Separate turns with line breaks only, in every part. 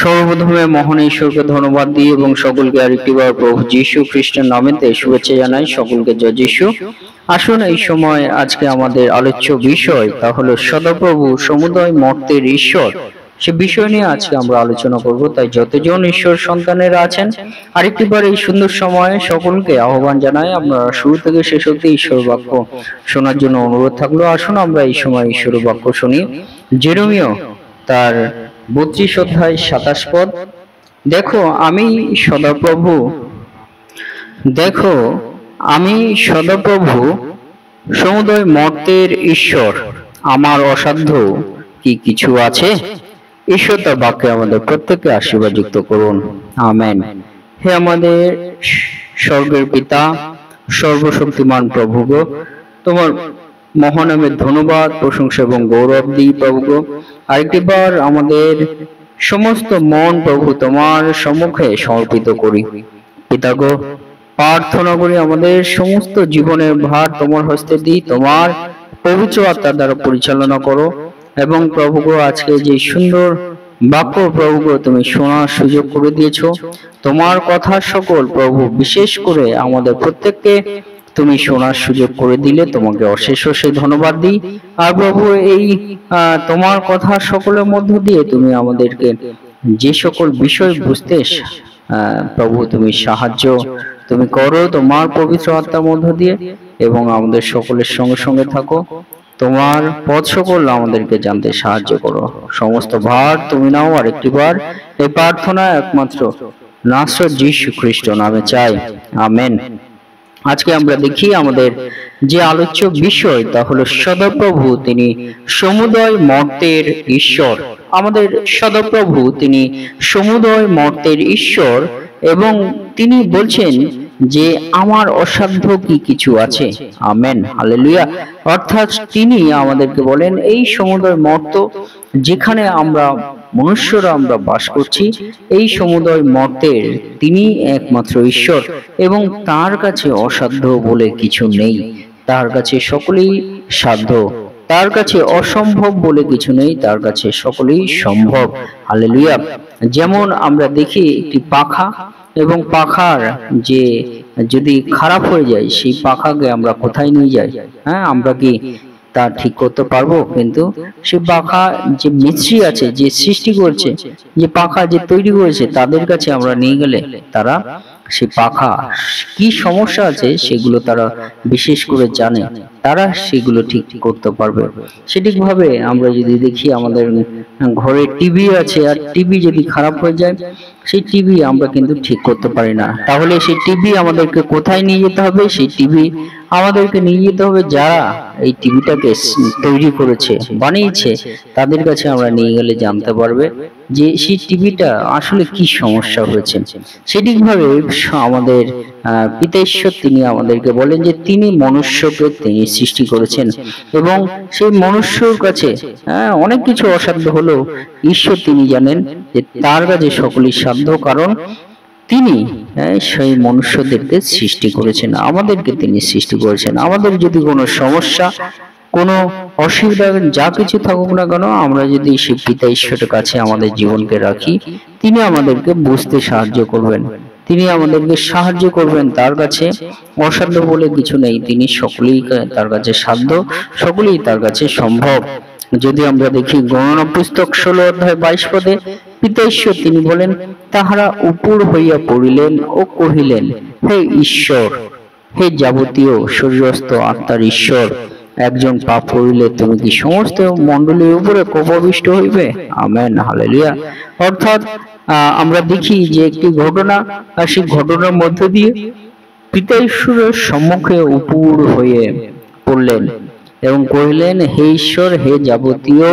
সর্বপ্রথমে মহান ঈশ্বরকে ধন্যবাদ দিই এবং সকলকে আরেকটিবার প্রভু যীশু খ্রিস্টের নামেতে শুভেচ্ছা জানাই। সকলকে জয় যীশু। আসুন এই সময় আজকে আমাদের আলোচ্য বিষয় তা হলো সদাপ্রভু সমুদয় মর্তের ঈশ্বর। সে বিষয় নিয়ে আজকে আমরা আলোচনা করব। তাই যতজন ঈশ্বর সন্তানেরা আছেন আরেকটিবার এই সুন্দর সময়ে সকলকে আহ্বান জানাই, আপনারা শুরু থেকে শেষ অবধি ঈশ্বর বাক্য শোনার জন্য অনুরোধ থাকলো। আসুন আমরা এই সময় ঈশ্বর বাক্য শুনি। জেরেমিয়া তার 32 অধ্যায় 27 পদ। দেখো আমি সদাপ্রভু সমুদয় মর্তের ঈশ্বর, আমার অসাধ্য কি কিছু আছে? ঈশ্বর তার বাক্যে আমাদের প্রত্যেককে আশীর্বাদ যুক্ত করুন, আমেন। হে আমাদের স্বর্গের পিতা, সর্বশক্তিমান প্রভু গো, তোমার মহানামের ধন্যবাদ, প্রশংসা এবং গৌরব দিই প্রভু গো। আরেকটিবার আমাদের সমস্ত মন প্রভু তোমার সম্মুখে সমর্পিত করি। পিতা গো, প্রার্থনা করি আমাদের সমস্ত জীবনের ভার তোমার হস্তে দিই, তোমার পবিত্র আত্মার দ্বারা পরিচালনা করো। এবং প্রভু গো, আজকে যে সুন্দর বাক্য প্রভু গো তুমি শোনার সুযোগ করে দিয়েছো, তোমার কথা সকল প্রভু বিশেষ করে আমাদের প্রত্যেককে তুমি শোনার সুযোগ করে দিলে, তোমাকে অশেষ অশেষ ধন্যবাদ দিই। আর প্রভু, এই তোমার কথা সকলের মধ্য দিয়ে তুমি আমাদেরকে যে সকল বিষয় বুঝতে প্রভু তুমি সাহায্য তুমি করো তোমার পবিত্র আত্মার মধ্য দিয়ে, এবং আমাদের সকলের সঙ্গে সঙ্গে থাকো। তোমার পথ সকল আমাদেরকে জানতে সাহায্য করো। সমস্ত ভার তুমি নাও। আরেকটিবার এই প্রার্থনা একমাত্র নাসরত যীশু খ্রিস্ট নামে চাই, আমেন। আজকে আমরা দেখি আমাদের যে আলোচ্য বিষয় তা হলো সদাপ্রভু তিনি সমুদয় মর্তের ঈশ্বর। আমাদের সদাপ্রভু তিনি সমুদয় মর্তের ঈশ্বর, এবং তিনি বলছেন যে আমার অসাধ্য কি কিছু আছে? Amen, hallelujah. অর্থাৎ তিনি আমাদেরকে বলেন এই সমুদয় মর্ত যেখানে আমরা মনুষ্যরা আমরা বাস করছি, এই সমুদয় মর্তের তিনি একমাত্র ঈশ্বর, এবং তার কাছে অসাধ্য বলে কিছু নেই। তার কাছে সকলেই সাধ্য, তার কাছে অসম্ভব বলে কিছু নেই, তার কাছে সকলেই সম্ভব, হালেলুয়া। যেমন আমরা দেখি একটি পাখা, এবং পাখার যে যদি খারাপ হয়ে যায় সেই পাখাকে আমরা কোথায় নিয়ে যাই? আমরা কি তা ঠিক করতে পারবো? কিন্তু সে পাখা যে মিস্ত্রি আছে, যে সৃষ্টি করছে, যে পাখা যে তৈরি করেছে, তাদের কাছে আমরা নিয়ে গেলে তারা সে পাখা কি সমস্যা আছে সেগুলো তারা বিশেষ করে জানে, তারা সেগুলো ঠিক করতে পারবে। সেটিকভাবে আমরা যদি দেখি আমাদের ঘরে টিভি আছে, আর টিভি যদি খারাপ হয়ে যায় সেই টিভি আমরা কিন্তু ঠিক করতে পারি না। তাহলে সেই টিভি আমাদেরকে কোথায় নিয়ে যেতে হবে? সেই টিভি আমাদেরকে নিয়ে যেতে হবে যারা এই টিভিটাকে তৈরি করেছে, বানিয়েছে, তাদের কাছে আমরা নিয়ে গেলে জানতে পারবে যে সেই টিভিটা আসলে কি সমস্যা হয়েছে। সেটিকভাবে আমাদের পিতা ঈশ্বর তিনি আমাদেরকে বলেন যে তিনি মনুষ্যকে তিনি সৃষ্টি করেছেন, এবং সেই মনুষ্যর কাছে অনেক কিছু অসাধ্য হলেও ঈশ্বর তিনি জানেন যে তার কাছে সকলই সাধ্য, কারণ তিনি সেই মনুষ্যদেরকে সৃষ্টি করেছেন, আমাদেরকে তিনি সৃষ্টি করেছেন। আমাদের যদি কোনো সমস্যা, কোনো অসুবিধা যা কিছু থাকুক না কেন, আমরা যদি সেই পিতা ঈশ্বরের কাছে আমাদের জীবনকে রাখি, তিনি আমাদেরকে বুঝতে সাহায্য করবেন, তিনি আমাদেরকে সাহায্য করবেন। তার কাছে অসাধ্য বলে কিছু নেই, তিনি সকলেই তার কাছে সাধ্য, সকলেই তার কাছে সম্ভব। যদি আমরা দেখি গণনা পুস্তক 16 অধ্যায় 22 পদে পিতা ঈশ্বর তিনি বলেন, তাহারা উপর হইয়া পড়িলেন ও কহিলেন, হে ঈশ্বর, হে যাবতীয় শরীরস্থ আত্মার ঈশ্বর, একজন পাপ করিলে তুমি কি সমস্ত মণ্ডলীর উপরে কোপাবিষ্ট হইবে? Amen, hallelujah. অর্থাৎ আমরা দেখি যে একটি ঘটনা, আর সেই ঘটনার মধ্য দিয়ে পিতা ঈশ্বরের সম্মুখে উপর হয়ে পড়লেন এবং কহিলেন, হে ঈশ্বর, হে যাবতীয়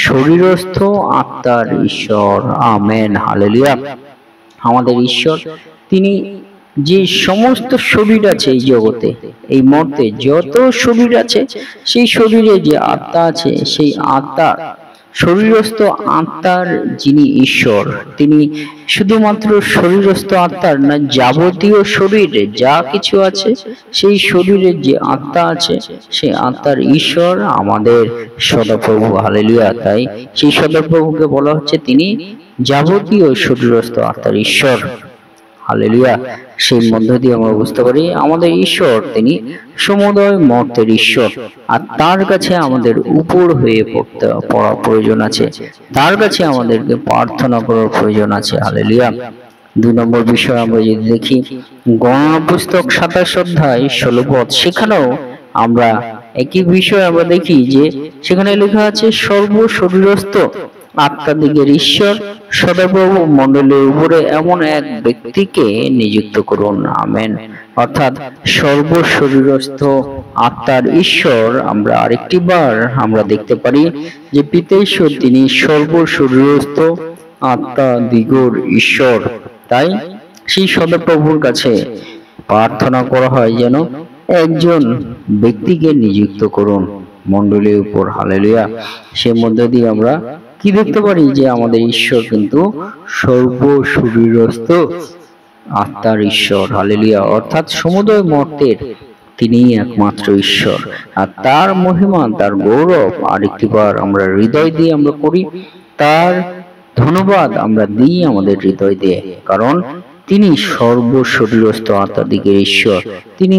শরীরস্থ আত্মার ঈশ্বর, আমেন, হালেলুয়া। আমাদের ঈশ্বর তিনি যে সমস্ত শরীর আছে এই জগতে, এই মর্তে যত শরীর আছে, সেই শরীরে যে আত্মা আছে, সেই আত্মা শরীরস্থ আত্মার যিনি ঈশ্বর, তিনি শুধুমাত্র শরীরস্থ আত্মার না, যাবতীয় শরীরে যা কিছু আছে সেই শরীরের যে আত্মা আছে সেই আত্মার ঈশ্বর আমাদের সদাপ্রভু, হালেলুয়া। তাই সেই সদাপ্রভুকে বলা হচ্ছে তিনি যাবতীয় শরীরস্থ আত্মার ঈশ্বর। হালেলুয়া। সেই মধ্য দিয়ে আমরা বুঝতে পারি আমাদের ঈশ্বর তিনি সমুদয় মর্তের ঈশ্বর, আর তার কাছে আমাদের উপর হয়ে পড়া প্রয়োজন আছে, তার কাছে আমাদেরকে প্রার্থনা করার প্রয়োজন আছে। হালেলুয়া। 2 নম্বর বিষয় আমরা যদি দেখি গণনা পুস্তক 27 অধ্যায় 16 পদ, সেখানেও আমরা একই বিষয় আমরা দেখি যে সেখানে লেখা আছে সর্ব শরীরস্থ আত্মাদিগের ঈশ্বর সদাপ্রভু মণ্ডলের উপরে এমন এক ব্যক্তিকে নিযুক্ত করুন। আমেন। অর্থাৎ সর্ব শরীরস্থ আত্মার ঈশ্বর আমরা আরেকটি বার আমরা দেখতে পারি যে পিতা ঈশ্বর তিনি সর্ব শরীরস্থ আত্মা দিগর ঈশ্বর। তাই সেই সদাপ্রভুর কাছে প্রার্থনা করা হয় যেন একজন ব্যক্তিকে নিযুক্ত করুন মণ্ডলীর উপর। হালেলুয়া। সে মধ্য দিয়ে আমরা কি দেখতে পারি যে আমাদের ঈশ্বর কিন্তু সর্ব শরীরস্থ আত্মার ঈশ্বর। হালেলুয়া। অর্থাৎ সমুদয় মর্তের তিনি একমাত্র ঈশ্বর, আর তার মহিমা তার গৌরব আরেকটি বার আমরা হৃদয় দিয়ে আমরা করি, তার ধন্যবাদ আমরা দিই আমাদের হৃদয় দিয়ে, কারণ তিনি সর্ব শরীরস্থ আত্মাদিগের ঈশ্বর। তিনি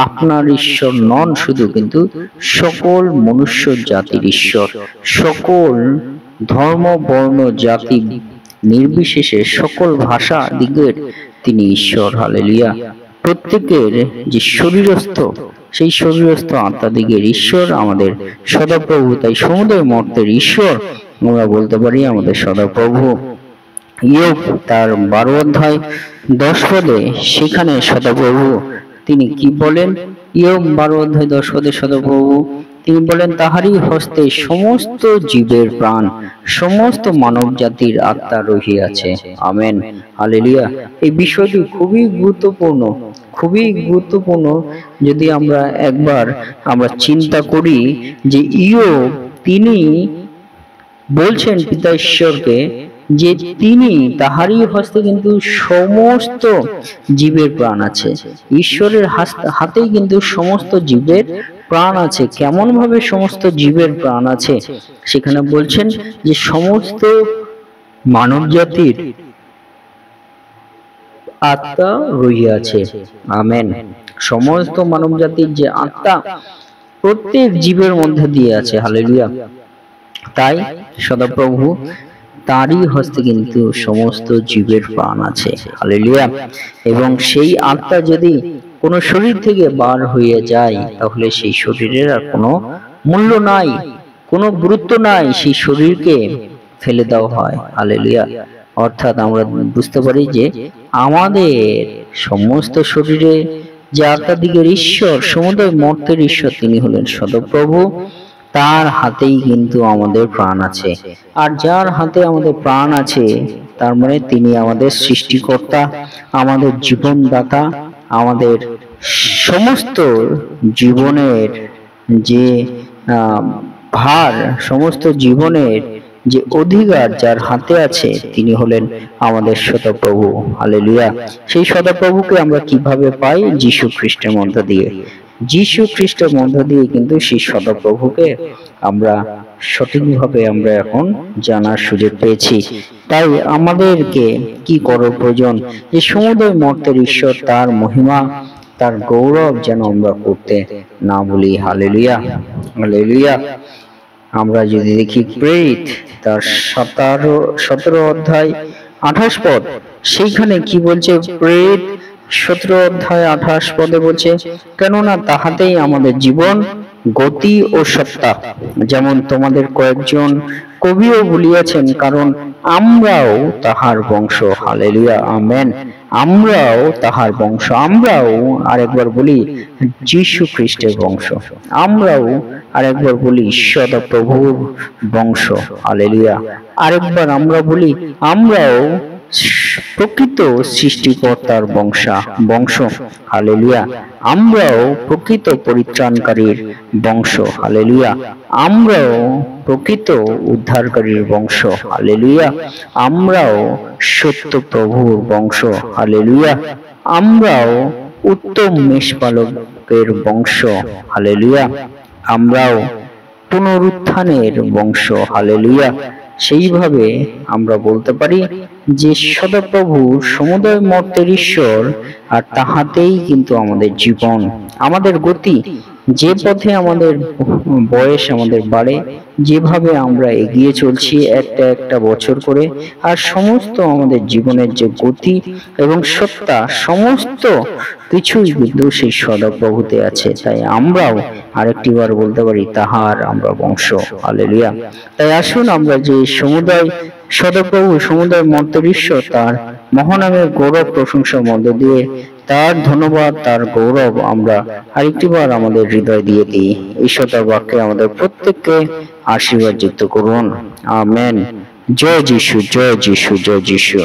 আপনার ঈশ্বর নন শুধু, কিন্তু সকল মনুষ্য জাতির ঈশ্বর, সকল ধর্ম বর্ণ জাতি নির্বিশেষে সকল ভাষা দিগের তিনি ঈশ্বর। হালেলুয়া। প্রত্যেকের যে শরীরস্থ সেই শরীরস্থ আত্মাদিগের ঈশ্বর আমাদের সদাপ্রভু। তাই সমুদয় মর্তের ঈশ্বর আমরা বলতে পারি আমাদের সদাপ্রভু। ইয়োব তার 12 অধ্যায় 10 পদে সেখানে সদাপ্রভু তিনি কি বলেন? ইয়োব 12 অধ্যায় 10 পদে সদাপ্রভু তিনি বলেন তাহারই হস্তে সমস্ত জীবের প্রাণ, সমস্ত মানব জাতির আত্মা রহিয়াছে। আমেন। হালেলুয়া। এই বিষয়টি খুবই গুরুত্বপূর্ণ, খুবই গুরুত্বপূর্ণ। যদি আমরা একবার আমরা চিন্তা করি যে ইয়োব তিনি বলছেন পিতা ঈশ্বরকে যে তিনি তাহারই হস্তে কিন্তু সমস্ত জীবের প্রাণ আছে। ঈশ্বরের হাতেই কিন্তু সমস্ত জীবের প্রাণ আছে। কেমন ভাবে সমস্ত জীবের প্রাণ আছে? সেখানে বলছেন যে সমস্ত মানব জাতির আত্মা রহিয়াছে। আমেন। সমস্ত মানব জাতির যে আত্মা প্রত্যেক জীবের মধ্যে দিয়ে আছে। হালেলুয়া। তাই সদাপ্রভু তারই হস্তে কিন্তু সমস্ত জীবের প্রাণ আছে। হালেলুয়া। এবং সেই আত্মা যদি কোনো শরীর থেকে বার হয়ে যায় তাহলে সেই শরীরের আর কোনো মূল্য নাই, কোনো গুরুত্ব নাই, সেই শরীরকে ফেলে দেওয়া হয়। হালেলুয়া। অর্থাৎ আমরা বুঝতে পারি যে আমাদের সমস্ত শরীরে যে আত্মাদিগের ঈশ্বর সমুদয় মর্তের ঈশ্বর তিনি হলেন সদাপ্রভু। তার হাতেই কিন্তু আমাদের প্রাণ আছে, আর যার হাতে আমাদের প্রাণ আছে তার মানে তিনি আমাদের সৃষ্টিকর্তা, আমাদের জীবনদাতা, আমাদের সমস্ত জীবনের যে ভার, সমস্ত জীবনের যে অধিকার যার হাতে আছে তিনি হলেন আমাদের সদাপ্রভু। হালেলুয়া। সেই সদাপ্রভুকে আমরা কিভাবে পাই? যীশু খ্রিস্টের মধ্য দিয়ে। যীশু খ্রিস্টের মধ্য দিয়ে কিন্তু সেই সদাপ্রভুকে আমরা সঠিকভাবে আমরা এখন জানার সুযোগ পেয়েছি। তাই আমাদেরকে কি করার প্রয়োজন? যে সমুদয় মর্তের ঈশ্বর তার মহিমা তার গৌরব যেন আমরা করতে না ভুলি। হালেলুয়া। হালেলুয়া। আমরা যদি দেখি প্রেরিত তার 17 অধ্যায় 28 পদ, সেইখানে কি বলছে? প্রেরিত 17 অধ্যায় 28 পদে বলছে কেননা তাহাতেই আমাদের জীবন গতি ও সত্তা, যেমন তোমাদের কয়েকজন কবিও বলিয়াছেন, কারণ আমরাও তাহার বংশ। হালেলুয়া। আমেন। আমরাও তাহার বংশ। আমরাও আরেকবার বলি যীশু খ্রিস্টের বংশ। আমরাও আরেকবার বলি সদাপ্রভুর বংশ। হালেলুয়া। আরেকবার আমরা বলি আমরাও প্রকৃত সৃষ্টিকর্তার বংশ। হালেলুয়া। আমরাও প্রকৃত পরিত্রাণকারীর বংশ। হালেলুয়া। আমরাও প্রকৃত উদ্ধারকারীর বংশ। হালেলুয়া। আমরাও সত্য প্রভুর বংশ। হালেলুয়া। আমরাও উত্তম মেষপালকের বংশ। হালেলুয়া। আমরাও পুনরুত্থানের বংশ। হালেলুয়া। সেইভাবে আমরা বলতে পারি যে সদাপ্রভু সমুদয় মর্তের ঈশ্বর, আর তাহাতেই কিন্তু আমাদের জীবন, আমাদের গতি, যে পথে আমাদের বয়স আমাদের বাড়ে, যেভাবে আমরা এগিয়ে চলছি একটা একটা বছর করে, আর সমস্ত আমাদের জীবনের যে গতি এবং সত্তা, সমস্ত কিছুই কিন্তু সেই সদাপ্রভুতে আছে। তাই আমরাও আরেকটি বার বলতে পারি তাহার আমরা বংশ। হালেলুয়া। তাই আসুন আমরা যে সমুদয় সদাপ্রভু সমুদয় মর্তের ঈশ্বর, তার মহানামের গৌরব প্রশংসার মধ্য দিয়ে তার ধন্যবাদ, তার গৌরব আমরা আরেকটি বার আমাদের হৃদয় দিয়ে দিই। ঈশ্বর তার বাক্যে আমাদের প্রত্যেককে আশীর্বাদ যুক্ত করুন। আমেন। জয় যিশু, জয় যিশু, জয় যিশু।